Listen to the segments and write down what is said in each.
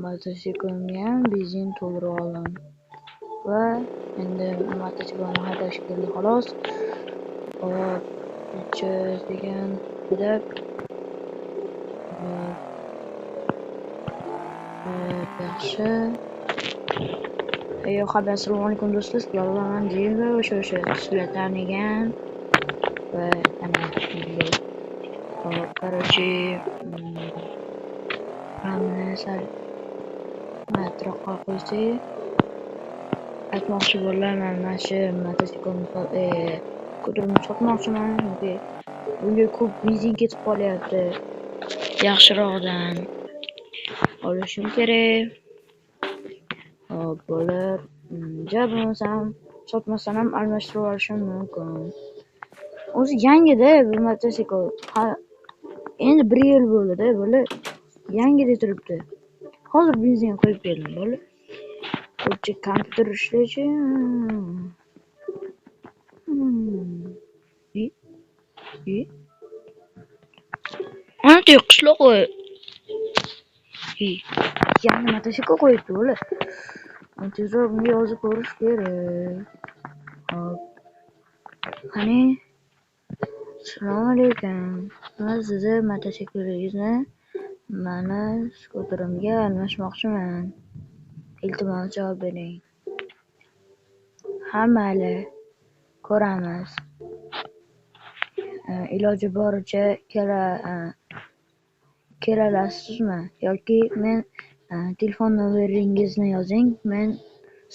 Motosiklimga ham benzin to'ldirib oldim va endi mototsiklni haydashga keldi xolos. Degan deb yaxshi. Assalomu alaykum do'stlar. Sizlarga Diego o'sha sizlardan va ana короче hamma sal matroqqa qo'ysak aytmoqchi bo'laman, mana shu mototsiklni ko'tarib sotmoqchiman, chunki bunga ko'p benzin ketib qolyapti. Yaxshiroqdan olishim kerak. Hop, bo'lib, bo'lmasam sotmasam ham almashtirib olishim mumkin. O'zi yangida bu mototsikl. Endi 1 yil bo'ldi-da, bo'lib yangida turibdi. Hozir benzin qo'yib berdim, bo'lib. Ko'pchi kompyuter ishlaychi. Ana qishloq qo'y. Yangi mototsikl qo'yibdi, bo'lib. Tezroq bunga yozib ko'rish kerak. Hop. Qani? Assalomu alaykum. Men sizni mototsiklingizni mana skuterimga almashmoqchiman. Iltimos javob bering. Ha, mayli. Ko'ramiz. Iloji boricha kelalasizmi yoki men telefon nomeringizni yozing, men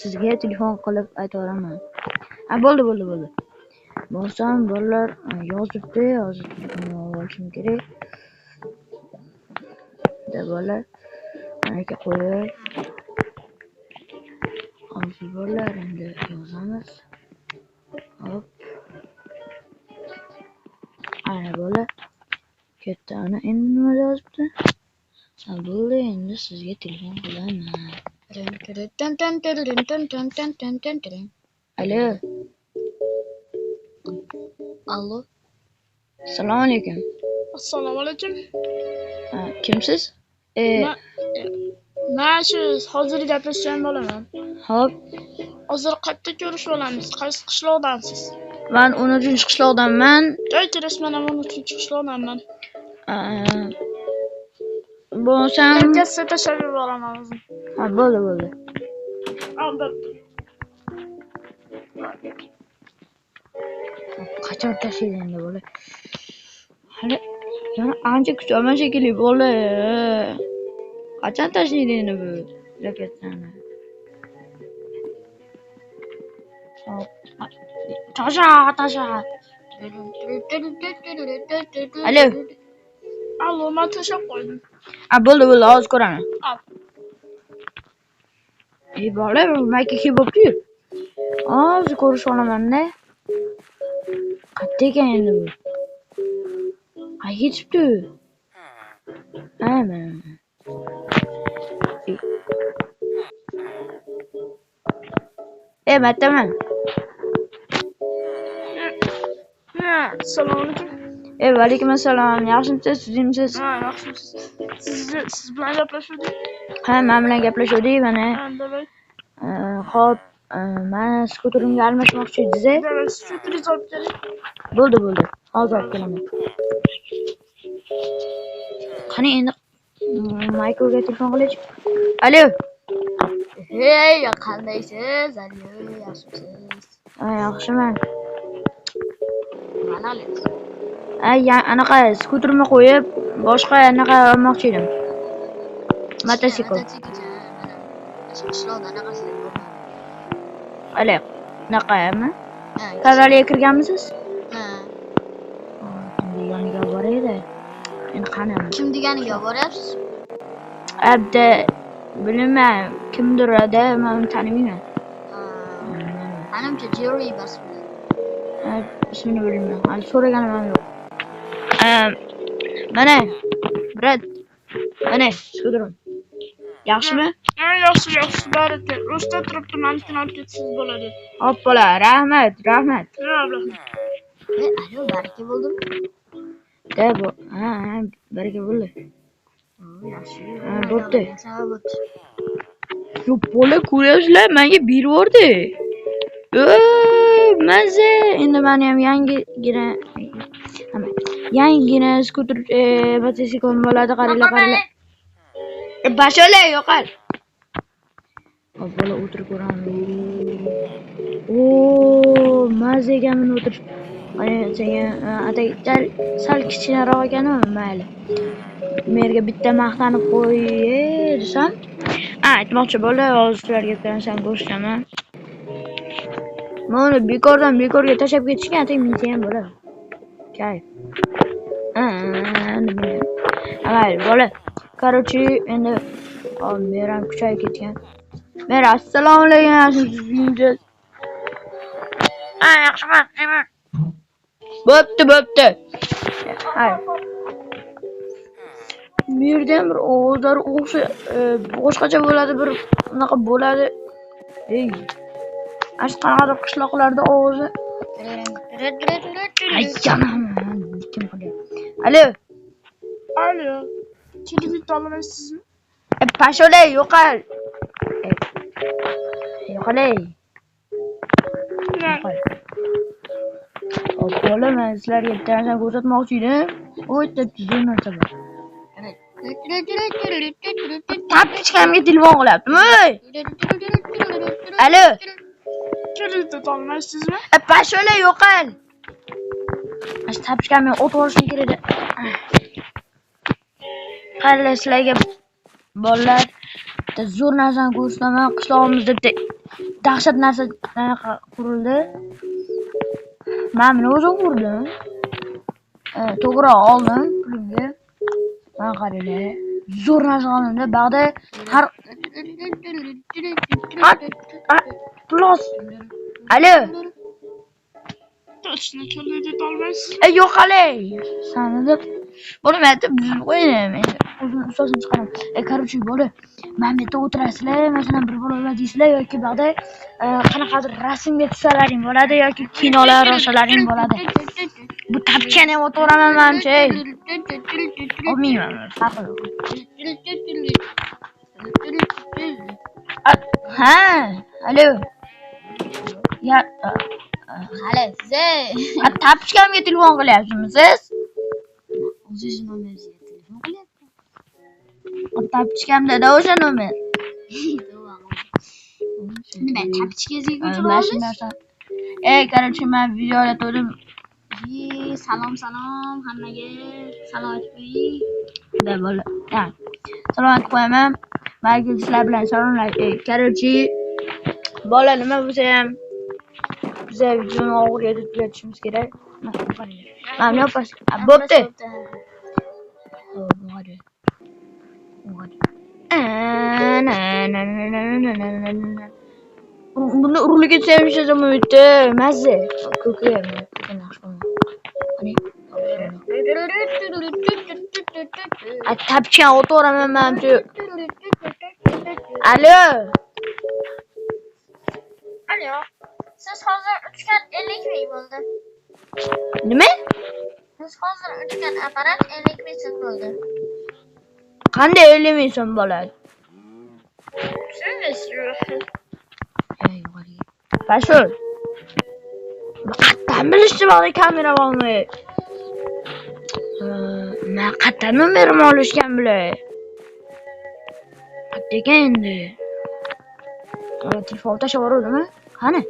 sizga telefon qilib aytaveraman. Bo'ldi. Bo'lsam bolalar yozibdi, hozir olishim kerak. Bolalar aka qo'yib. Hozir bolalar endi yozamiz. Hop. Ana bola ketdi. Ana endi nima yozibdi? Bo'ldi, endi sizga telefon qilaman. Allo. Assalomu alaykum. Assalomu alaykum. Kimsiz? Men shu hozir gaplashgan bo'laman. Hop. Hozir qayerda ko'rishib olamiz? Qaysi qishloqdansiz? Men 13-qishloqdanman. Joyga rasman 13-qishloqdanman. Bo'lsam Katta tashlab yuboraman o'zim. Bo'ldi. Albatta. Qachon tashlaydi endi bola? Hali yana ancha kuchaman shekilli bola. Qachon tashlaydi endi bu raketani? Hop. Tasha. Allo, men tashlab qo'ydim. Bo'ldi, hozir ko'raman. Bola, mayka kelibdi. Hozir ko'rish olaman-da. Qayerda ekan endi bu? Ketibdi. Mana. Mataman. Assalomu alaykum. Va alaykum assalom. Yaxshimisiz, sizimsiz? Yaxshimisiz. Siz bilan gaplashuvdik? Men bilan gaplashuvdik, mana. Hop, men skuterimga almashmoqchi edingiz. Skuteringizni olib keling. Bo'ldi. Hozir olib kelaman. Qani endi Maykoga telefon qilaychi. Alo. Hey, qandaysiz? Alo, yaxshimisiz? Yaxshiman. Mana olasiz. Anaqa skuterimni qo'yib, boshqa anaqa olmoqchi edim. Mototsikl. Qishloqda anaqasi bor. Alo, anaqami? Favoriga kirganmisiz? Yoniga boraydi. Endi qani? Kim deganiga boryapsiz? Abda bilmayman, kimdir-da, men uni tanimayman. Menimcha Jerry basmi. Ismini bilmayman. Hali so'raganim ham yo'q. Mana, brat. Mana, skuterim. Yaxshimi? Yaxshi, baraka. Ro'sta turibdi, meniki olib ketsangiz bo'ladi. Hop, bola, rahmat. Alo, baraka bo'ldimi? Baraka bo'ldi. yaxshi. Bo'pti. Bo'pti. Yo, bola ko'ryapsizlar, menga berib yubordi. Mazza. Endi meni ham yangigina skuter mototsikl bo'ladi, qaranglar. Bashola yo'qol. Bola o'tirib ko'ramiz. Mazza ekanman o'tirish. Mana senga atak sal kichkinaroq ekan-ku, mayli. Merga bitta maqtanib qo'y desam, aytmoqchi bola, hozir sizlarga bittadan ko'rsataman. Mana bekorga tashlab ketishgan, atak minsa ham bo'ladi. Kayf. Mayli, bola. Короче, endi meram kuchayib ketgan. Mer, assalomu alaykum, yaxshimisiz? Yaxshiman, Temur. Bo'pti. Hay. Bu yerda ham bir ovozlar boshqacha bo'ladi, bir unaqa bo'ladi. Ash qanaqadir qishloqlarda ovozi. Ayyanam. Kim qilyapti? Alo. Kelib olmaysizmi? Pashola yo'qol. Yo'qolay. Bola, men sizlarga bitta narsa ko'rsatmoqchi edim. O'ta tuzuk narsa bor. Tapichkamga telefon qilyaptimi? Alo. Kelib olmaysizmi? Pashola yo'qol. Ash tapichkamga o't olishim kerak edi. Qaranglar, sizlarga bolalar bitta zo'r narsani ko'rsataman. Qishlog'imizda bitta dahshat narsa qurildi. Men buni o'zim qurdim. To'g'ri oldim pulimga. Mana qaranglar. Zo'r narsa oldim-da. Bag'da har plus. Alo. To'shni kelib olmaysiz. Yo'q qalay. Sani deb bo'lmaydi, buzib qo'ying. Men o'zim ustozim chiqaram. Короче, bola, men bu yerda o'tirasizlar, masalan, bir bolalar deysizlar yoki bag'da qanaqadir rasmga tushsalaring bo'ladi yoki kinolar olsalaring bo'ladi. Bu tapchani ham o'tiraman menimcha. Olmayman, farqi yo'q. Ha, alo. Ya, hali siz tapchkamga telefon qilyapsizmi siz? O'zingiz nomeringizni telefon qilyapsiz. Tapchkamda o'sha nomer. Nima tapchkangizga ko'chiramiz? Короче, men video olayotgandim. Salom hammaga. Salom aytib qo'ying. Bunday bo'ldi. Salom aytib qo'yaman. Mayli, sizlar bilan salomlar. Короче, bola nima bo'lsa ham biz videoni oxiriga yetib tugatishimiz kerak. Mana yo'qmas. Bo'pti. Buni urilib sevishim mumkin. Mazza. Ko'kayam. Tapchkan o'tiraman menimcha. Alo. Siz hozir uchgan 50 ming bo'ldi. Nima? Siz hozir uchgan apparat 50 ming so'm bo'ldi. Qanday 50 ming so'm bo'ladi? Pashul. Qattan bilishdi bog'da kamera bormi? Men qattan nomerimni olishgan bular. Qattiq endi. Telefon tashlab yuboruvdimi? Qani?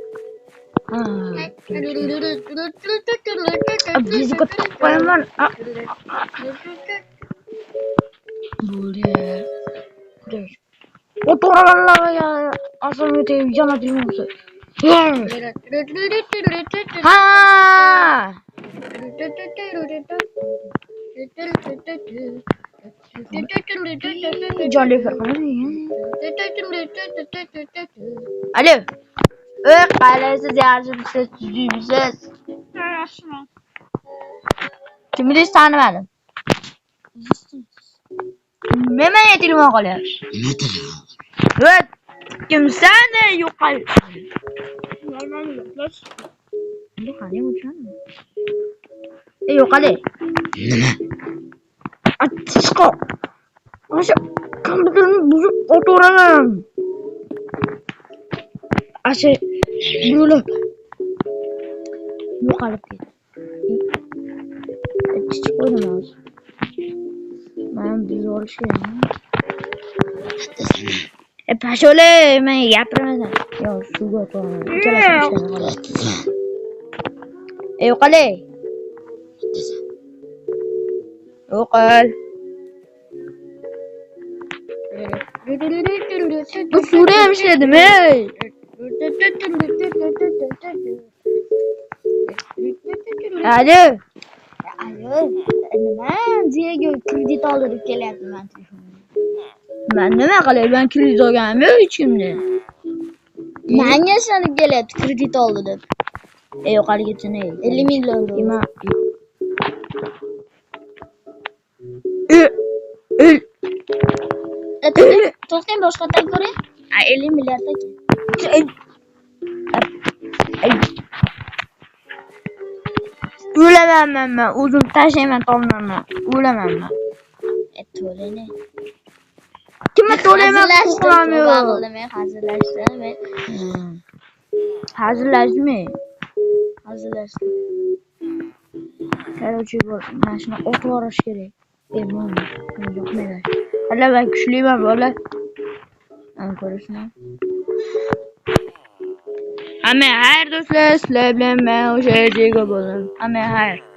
Bizni kutib qo'yaman. Bo'ldi. O'tiramanlarga aslida tegib yana tilmoqchi. Ha! Jonli farqini. Alo. Qalaysiz, yaxshimisiz, tuzukmisiz? Yaxshiman. Kimni tanimadim? Nima telefon qilyapsiz? Nima telefon? Voy, kimsan? Yo'qol. Normal gaplash. Endi qanday o'tiradi? Yo'qol. Nima? Atishqo. Aşağı kompüterimi buzup oturaman. Aşağı böyle yo'qolib ketdi. Chiqib qo'ydim hozir. Men biz olish kerak. Pashole, men gapirmayman. Yo, suvga qo'yaman. Yo'qol. Yo'qol. Bu sura ham ishladim, ey. Alo. Alo. Nima? Diego kredit oldirib kelyapti men telefonimga. Men nima qilay? Ben kredit olganim yo'q hech kimni. Menga ishonib kelyapti kredit oldi deb. Yo'qolib ketsin, ey. 50 million dollar. To'xtang, boshqatdan ko'ring. 50 milliard aka. O'laman men. O'zim tashlayman tomlarni. O'laman men. To'layman. Kimga to'layman? Hazırlaştım. Hazırlaştım. Hazırlaştım. Короче, ben şuna otu uğraş gerek. Emman. Yok ne der. Hala ben güçlüyüm böyle. Ben konuşmam. Ama her dostlar sizler bilen ben o şehirciye koyalım. Ama her.